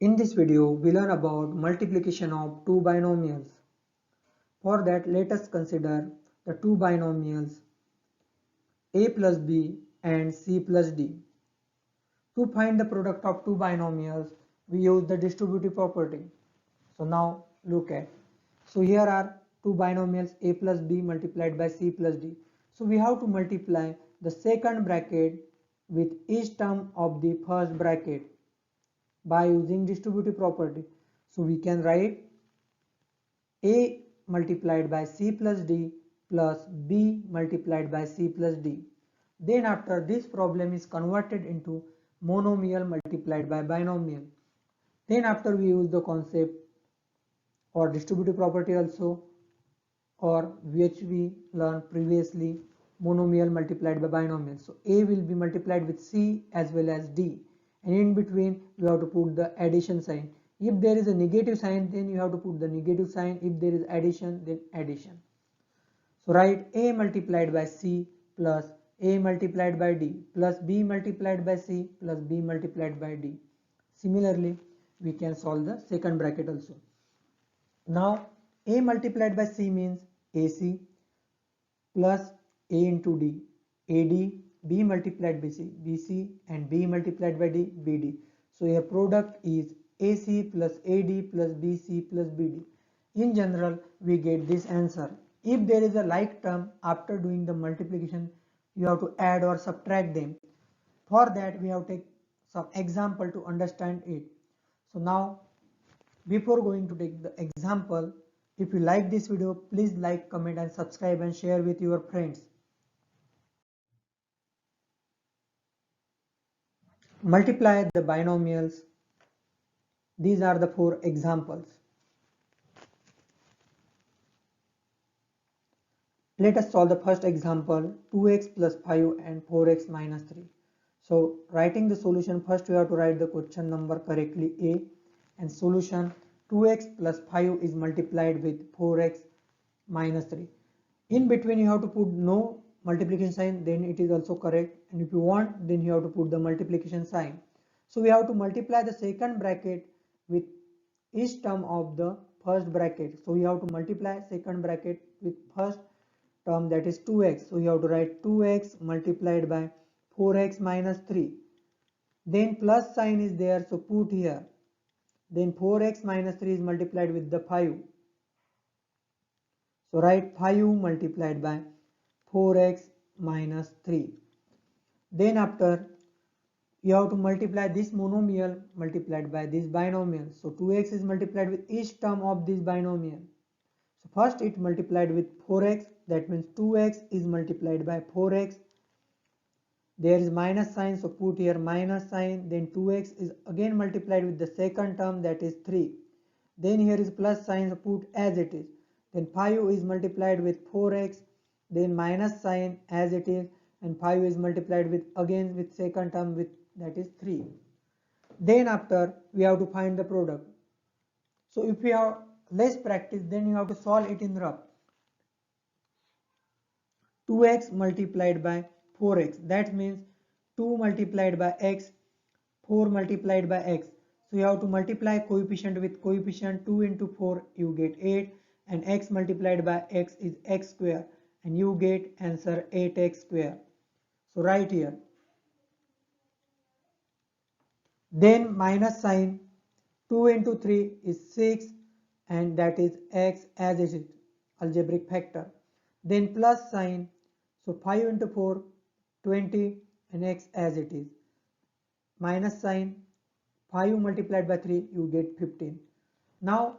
In this video, we learn about multiplication of two binomials. For that, let us consider the two binomials a plus b and c plus d. To find the product of two binomials, we use the distributive property. So now look at. So here are two binomials a plus b multiplied by c plus d. So we have to multiply the second bracket with each term of the first bracket by using distributive property. So we can write a multiplied by c plus d plus b multiplied by c plus d. Then after this problem is converted into monomial multiplied by binomial. Then after we use the concept or distributive property also, or which we learned previously, monomial multiplied by binomial. So a will be multiplied with c as well as d, and in between we have to put the addition sign. If there is a negative sign, then you have to put the negative sign. If there is addition, then addition. So write a multiplied by c plus a multiplied by d plus b multiplied by c plus b multiplied by d. Similarly, we can solve the second bracket also. Now a multiplied by c means ac plus a into d, ad, b multiplied by c, bc, and b multiplied by d, bd. So your product is ac plus ad plus bc plus bd. In general, we get this answer. If there is a like term, after doing the multiplication, you have to add or subtract them. For that, we have to take some example to understand it. So now, before going to take the example, if you like this video, please like, comment and subscribe and share with your friends. Multiply the binomials. These are the four examples. Let us solve the first example, 2x plus 5 and 4x minus 3. So writing the solution, first we have to write the question number correctly A, and solution 2x plus 5 is multiplied with 4x minus 3. In between you have to put no multiplication sign, then it is also correct, and if you want, then you have to put the multiplication sign. So we have to multiply the second bracket with each term of the first bracket. So we have to multiply second bracket with first term, that is 2x. So you have to write 2x multiplied by 4x minus 3. Then plus sign is there, so put here. Then 4x minus 3 is multiplied with the 5. So write 5 multiplied by 4x minus 3. Then after you have to multiply this monomial multiplied by this binomial. So 2x is multiplied with each term of this binomial. So first it multiplied with 4x, that means 2x is multiplied by 4x. There is minus sign, so put here minus sign. Then 2x is again multiplied with the second term, that is 3. Then here is plus sign, so put as it is. Then 5 is multiplied with 4x, then minus sign as it is, and 5 is multiplied with again with second term, with that is 3. Then after we have to find the product. So if you have less practice, then you have to solve it in rough. 2x multiplied by 4x, that means 2 multiplied by x, 4 multiplied by x. So you have to multiply coefficient with coefficient. 2 into 4 you get 8, and x multiplied by x is x square, and you get answer 8x square. So write here. Then minus sign, 2 into 3 is 6, and that is x as it is, algebraic factor. Then plus sign, so 5 into 4, 20, and x as it is. Minus sign, 5 multiplied by 3, you get 15. Now,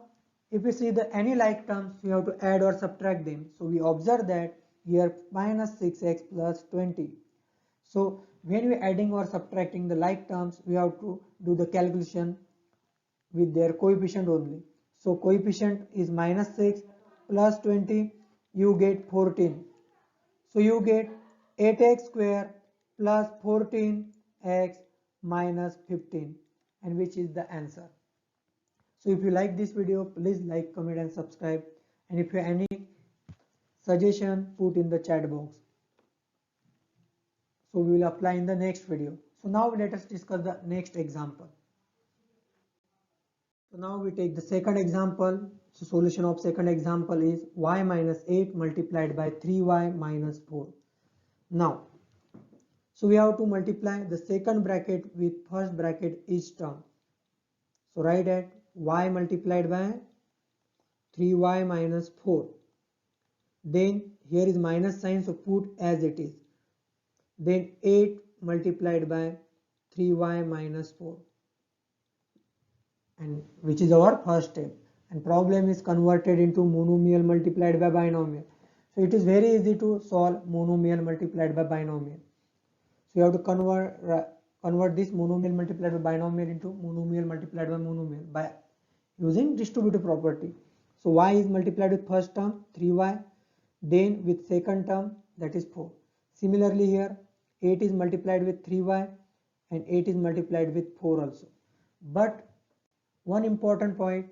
if you see the any like terms, you have to add or subtract them. So we observe that here minus 6x plus 20. So when we are adding or subtracting the like terms, we have to do the calculation with their coefficient only. So coefficient is minus 6 plus 20, you get 14. So you get 8x square plus 14x minus 15, and which is the answer. So if you like this video, please like, comment and subscribe, and if you have any suggestion, put in the chat box. So we will apply in the next video. So now let us discuss the next example. So now we take the second example. So solution of second example is y minus 8 multiplied by 3y minus 4. Now, so we have to multiply the second bracket with first bracket each term. So write that y multiplied by 3y minus 4. Then here is minus sign, so put as it is. Then 8 multiplied by 3y minus 4, and which is our first step. And problem is converted into monomial multiplied by binomial. So it is very easy to solve monomial multiplied by binomial. So you have to convert this monomial multiplied by binomial into monomial multiplied by monomial by using distributive property. So y is multiplied with first term 3y, then with second term, that is 4. Similarly here 8 is multiplied with 3y and 8 is multiplied with 4 also. But one important point,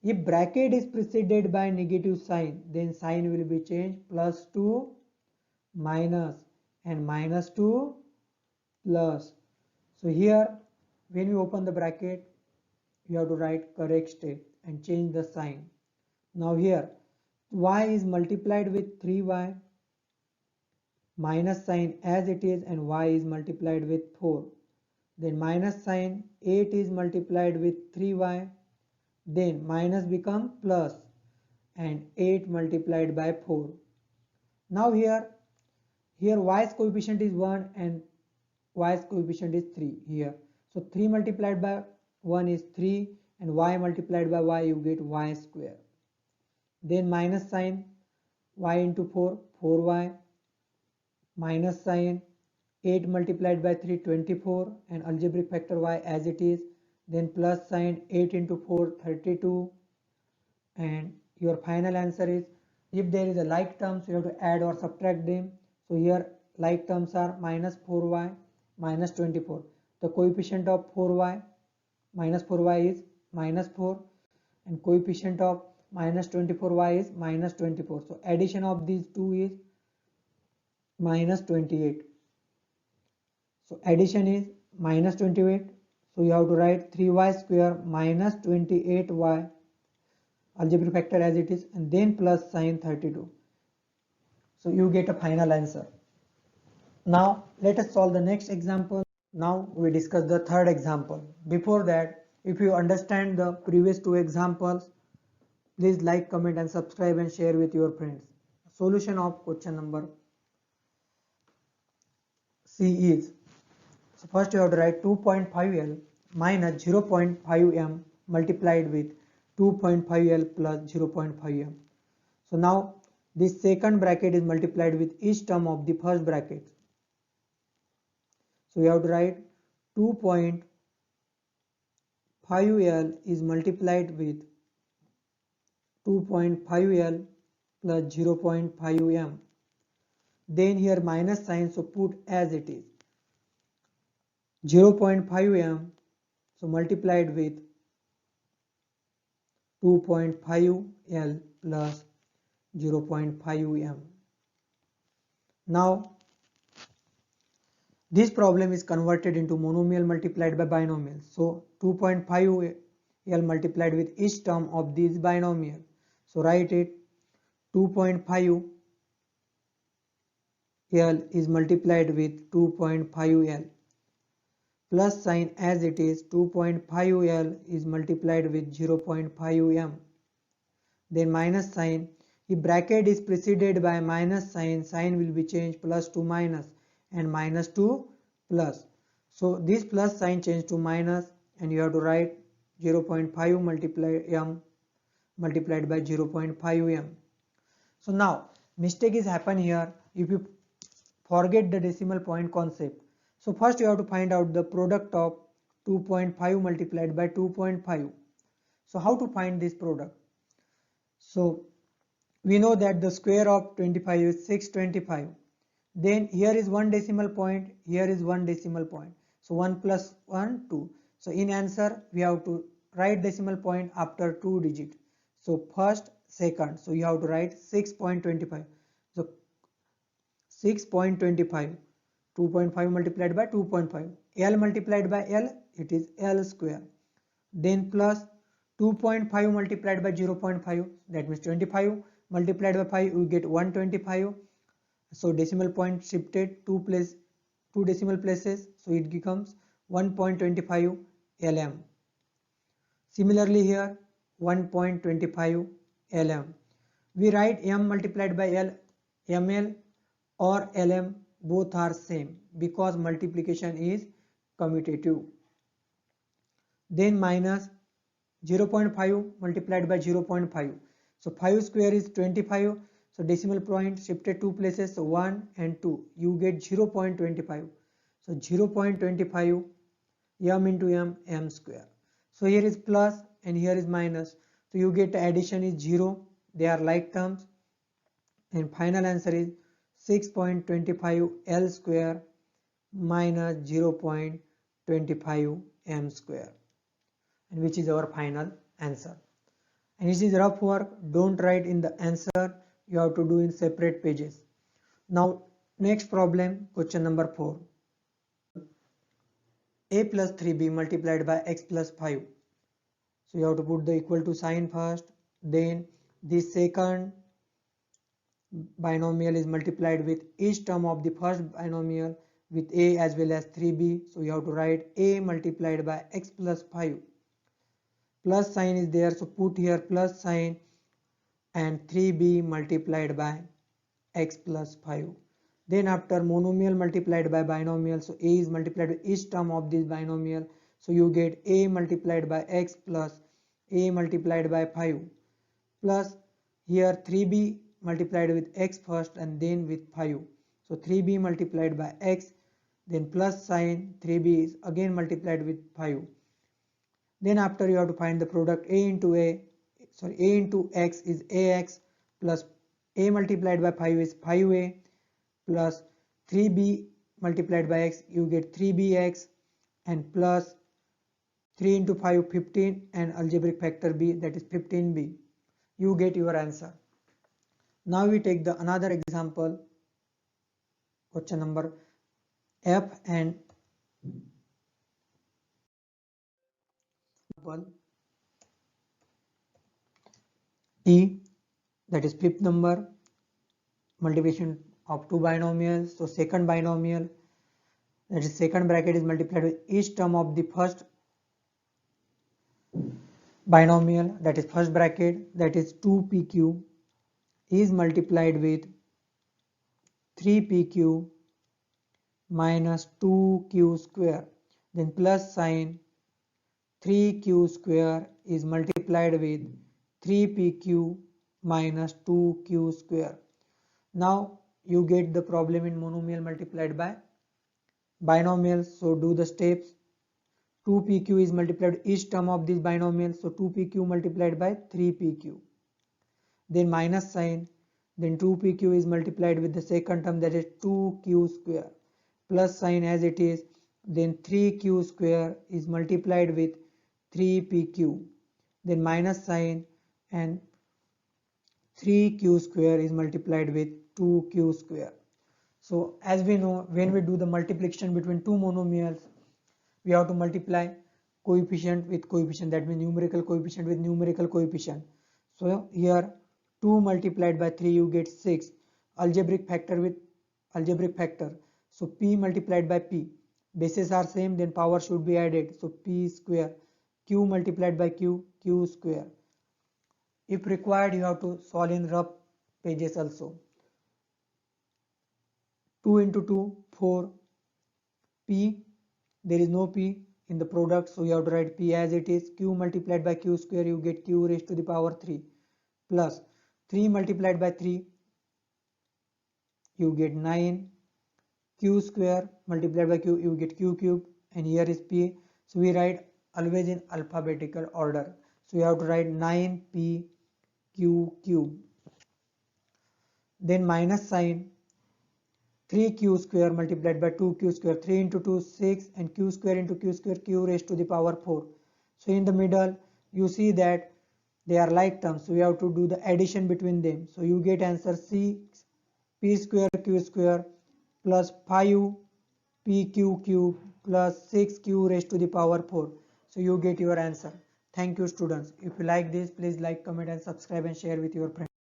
if bracket is preceded by negative sign, then sign will be changed, plus to minus and minus to plus. So here when we open the bracket, you have to write correct step and change the sign. Now here y is multiplied with 3y, minus sign as it is, and y is multiplied with 4. Then minus sign, 8 is multiplied with 3y, then minus become plus, and 8 multiplied by 4. Now here y's coefficient is 1 and y's coefficient is 3 here. So 3 multiplied by 1 is 3 and y multiplied by y, you get y square. Then minus sign, y into 4, 4y, minus sign, 8 multiplied by 3, 24, and algebraic factor y as it is. Then plus sign, 8 into 4, 32, and your final answer is, if there is a like terms, you have to add or subtract them. So here like terms are minus 4y minus 24. The coefficient of 4y minus 4y is minus 4, and coefficient of minus 24y is minus 24. So addition of these two is minus 28. So addition is minus 28. So you have to write 3y square minus 28y, algebraic factor as it is, and then plus sign 32. So you get a final answer. Now let us solve the next example. Now we discuss the third example. Before that, if you understand the previous two examples, please like, comment and subscribe and share with your friends. Solution of question number C is, so first you have to write 2.5L minus 0.5M multiplied with 2.5L plus 0.5M. So now this second bracket is multiplied with each term of the first bracket. So we have to write 2.5L is multiplied with 2.5L plus 0.5M. Then here minus sign, so put as it is. 0.5M, so multiplied with 2.5L plus 0.5M. Now this problem is converted into monomial multiplied by binomial. So 2.5L multiplied with each term of this binomial. So write it, 2.5L is multiplied with 2.5L, plus sign as it is, 2.5L is multiplied with 0.5M. Then minus sign, if bracket is preceded by minus sign, sign will be changed, plus to minus and minus to plus. So this plus sign changed to minus, and you have to write 0.5 multiplied by 0.5M. So now mistake is happen here if you forget the decimal point concept. So first you have to find out the product of 2.5 multiplied by 2.5. So how to find this product? So we know that the square of 25 is 625. Then here is one decimal point, here is one decimal point. So 1 plus 1, 2. So in answer we have to write decimal point after 2 digits. So first, second. So you have to write 6.25. So 6.25. 2.5 multiplied by 2.5. L multiplied by L, it is L square. Then plus 2.5 multiplied by 0.5, that means 25, multiplied by 5 you get 125. So decimal point shifted two decimal places, so it becomes 1.25 lm. Similarly here 1.25 lm. We write m multiplied by l, ml or lm, both are same because multiplication is commutative. Then minus 0.5 multiplied by 0.5. So 5 square is 25. So decimal point shifted two places, so 1 and 2. You get 0.25. So 0.25 m into m square. So here is plus and here is minus. So you get addition is 0. They are like terms. And final answer is 6.25 L square minus 0.25 m square. And which is our final answer. And it is rough work, don't write in the answer, you have to do in separate pages. Now next problem, question number 4. A plus 3b multiplied by x plus 5. So you have to put the equal to sign first, then the second binomial is multiplied with each term of the first binomial with a as well as 3b. So you have to write a multiplied by x plus 5. Plus sign is there, so put here plus sign and 3b multiplied by x plus 5. Then after monomial multiplied by binomial, so a is multiplied with each term of this binomial, so you get a multiplied by x plus a multiplied by 5 plus here 3b multiplied with x first and then with 5. So 3b multiplied by x, then plus sign 3b is again multiplied with 5. Then after you have to find the product a into x is ax plus a multiplied by 5 is 5a plus 3b multiplied by x, you get 3bx and plus 3 into 5 15 and algebraic factor b, that is 15b. You get your answer. Now we take the another example, question number f and e, that is fifth number, multiplication of two binomials. So second binomial, that is second bracket, is multiplied with each term of the first binomial, that is first bracket, that is 2pq is multiplied with 3pq minus 2q square, then plus sign 3q square is multiplied with 3pq minus 2q square. Now you get the problem in monomial multiplied by binomials, so do the steps. 2pq is multiplied with each term of this binomial, so 2pq multiplied by 3pq, then minus sign, then 2pq is multiplied with the second term, that is 2q square, plus sign as it is, then 3q square is multiplied with 3pq, then minus sign and 3q square is multiplied with 2q square. So as we know, when we do the multiplication between two monomials, we have to multiply coefficient with coefficient, that means numerical coefficient with numerical coefficient. So here 2 multiplied by 3 you get 6, algebraic factor with algebraic factor, so p multiplied by p, bases are same, then power should be added, so p square, q multiplied by q, q square. If required you have to solve in rough pages also. 2 into 2 4, p, there is no p in the product, so you have to write p as it is, q multiplied by q square, you get q raised to the power 3 plus 3 multiplied by 3 you get 9, q square multiplied by q you get q cube, and here is p, so we write always in alphabetical order, so you have to write 9p q cube, then minus sign 3q square multiplied by 2q square, 3 into 2 6 and q square into q square, q raised to the power 4. So in the middle you see that they are like terms, so we have to do the addition between them, so you get answer 6 p square q square plus 5 pq cube plus 6q raised to the power 4. So you get your answer. Thank you students. If you like this, please like, comment and subscribe and share with your friends.